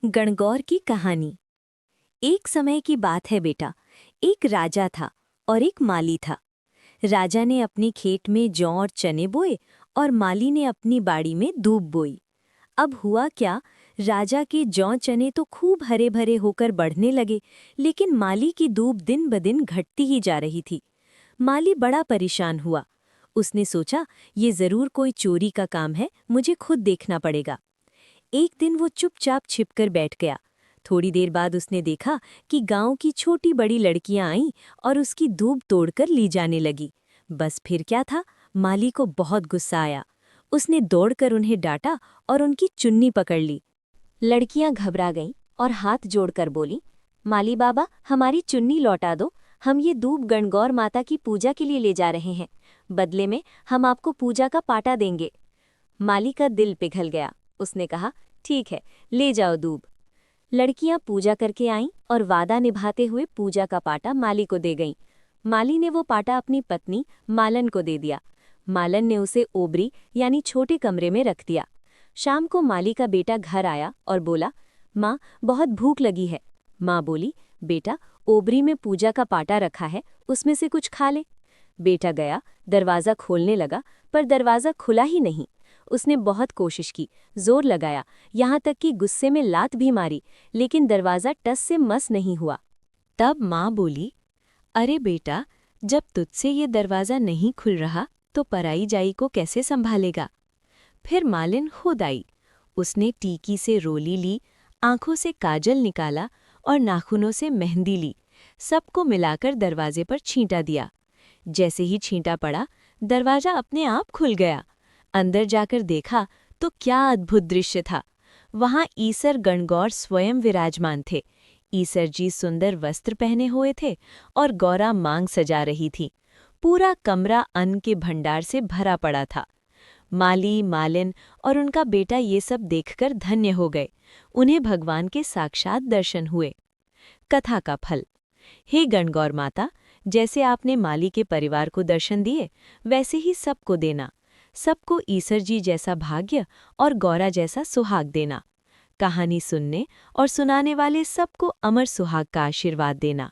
गणगौर की कहानी। एक समय की बात है बेटा। एक राजा था और एक माली था। राजा ने अपने खेत में जौ और चने बोए और माली ने अपनी बाड़ी में दूब बोई। अब हुआ क्या, राजा के जौ चने तो खूब हरे भरे होकर बढ़ने लगे, लेकिन माली की दूब दिन ब दिन घटती ही जा रही थी। माली बड़ा परेशान हुआ। उसने सोचा, ये जरूर कोई चोरी का काम है, मुझे खुद देखना पड़ेगा। एक दिन वो चुपचाप छिपकर बैठ गया। थोड़ी देर बाद उसने देखा कि गांव की छोटी बड़ी लड़कियां आईं और उसकी दूब तोड़कर ली जाने लगी। बस फिर क्या था, माली को बहुत गुस्सा आया। उसने दौड़कर उन्हें डांटा और उनकी चुन्नी पकड़ ली। लड़कियां घबरा गईं और हाथ जोड़कर बोली, माली बाबा, हमारी चुन्नी लौटा दो। हम ये दूब गणगौर माता की पूजा के लिए ले जा रहे हैं। बदले में हम आपको पूजा का पाटा देंगे। माली का दिल पिघल गया। उसने कहा, ठीक है, ले जाओ दूब। लड़कियां पूजा करके आईं और वादा निभाते हुए पूजा का पाटा माली को दे गईं। माली ने वो पाटा अपनी पत्नी मालन को दे दिया। मालन ने उसे ओबरी यानी छोटे कमरे में रख दिया। शाम को माली का बेटा घर आया और बोला, माँ, बहुत भूख लगी है। माँ बोली, बेटा, ओबरी में पूजा का पाटा रखा है, उसमें से कुछ खा ले। बेटा गया, दरवाज़ा खोलने लगा, पर दरवाज़ा खुला ही नहीं। उसने बहुत कोशिश की, जोर लगाया, यहाँ तक कि गुस्से में लात भी मारी, लेकिन दरवाज़ा टस से मस नहीं हुआ। तब माँ बोली, अरे बेटा, जब तुझसे ये दरवाज़ा नहीं खुल रहा तो पराई जाई को कैसे संभालेगा। फिर मालिन खुद आई। उसने टीकी से रोली ली, आंखों से काजल निकाला और नाखूनों से मेहंदी ली। सबको मिलाकर दरवाजे पर छींटा दिया। जैसे ही छींटा पड़ा, दरवाजा अपने आप खुल गया। अंदर जाकर देखा तो क्या अद्भुत दृश्य था। वहां ईसर गणगौर स्वयं विराजमान थे। ईसर जी सुंदर वस्त्र पहने हुए थे और गौरा मांग सजा रही थी। पूरा कमरा अन्न के भंडार से भरा पड़ा था। माली, मालिन और उनका बेटा ये सब देखकर धन्य हो गए। उन्हें भगवान के साक्षात दर्शन हुए। कथा का फल। हे गणगौर माता, जैसे आपने माली के परिवार को दर्शन दिए, वैसे ही सबको देना। सबको ईसर जी जैसा भाग्य और गौरा जैसा सुहाग देना। कहानी सुनने और सुनाने वाले सबको अमर सुहाग का आशीर्वाद देना।